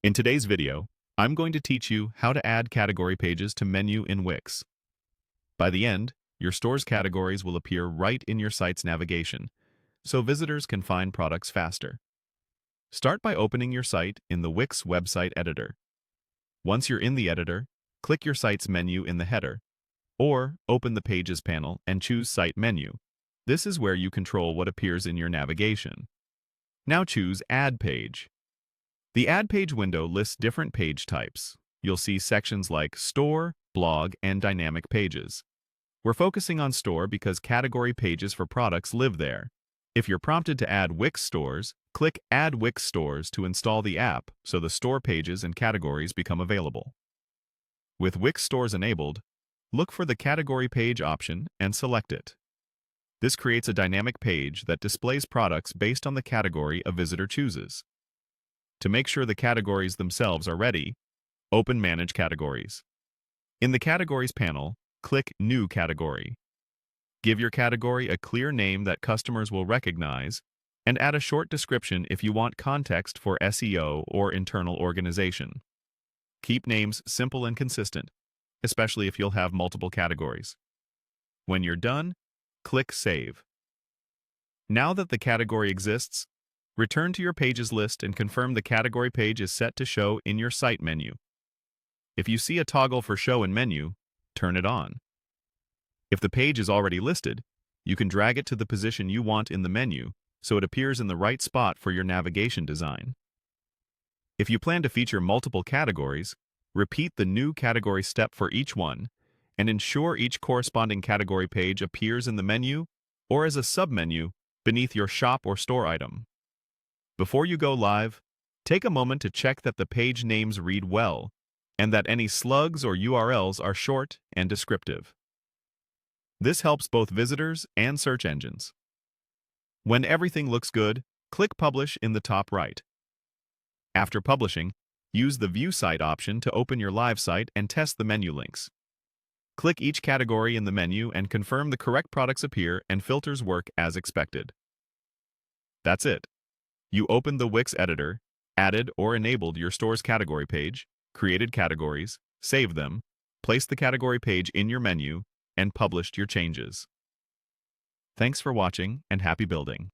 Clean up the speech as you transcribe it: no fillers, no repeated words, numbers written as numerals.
In today's video, I'm going to teach you how to add category pages to menu in Wix. By the end, your store's categories will appear right in your site's navigation, so visitors can find products faster. Start by opening your site in the Wix website editor. Once you're in the editor, click your site's menu in the header, or open the Pages panel and choose Site Menu. This is where you control what appears in your navigation. Now choose Add Page. The Add Page window lists different page types. You'll see sections like Store, Blog, and Dynamic Pages. We're focusing on Store because category pages for products live there. If you're prompted to add Wix Stores, click Add Wix Stores to install the app so the store pages and categories become available. With Wix Stores enabled, look for the Category Page option and select it. This creates a dynamic page that displays products based on the category a visitor chooses. To make sure the categories themselves are ready, open Manage Categories. In the Categories panel, click New Category. Give your category a clear name that customers will recognize, and add a short description if you want context for SEO or internal organization. Keep names simple and consistent, especially if you'll have multiple categories. When you're done, click Save. Now that the category exists, return to your pages list and confirm the category page is set to show in your site menu. If you see a toggle for Show in Menu, turn it on. If the page is already listed, you can drag it to the position you want in the menu so it appears in the right spot for your navigation design. If you plan to feature multiple categories, repeat the new category step for each one and ensure each corresponding category page appears in the menu or as a submenu beneath your shop or store item. Before you go live, take a moment to check that the page names read well and that any slugs or URLs are short and descriptive. This helps both visitors and search engines. When everything looks good, click Publish in the top right. After publishing, use the View Site option to open your live site and test the menu links. Click each category in the menu and confirm the correct products appear and filters work as expected. That's it. You opened the Wix editor, added or enabled your store's category page, created categories, saved them, placed the category page in your menu, and published your changes. Thanks for watching and happy building.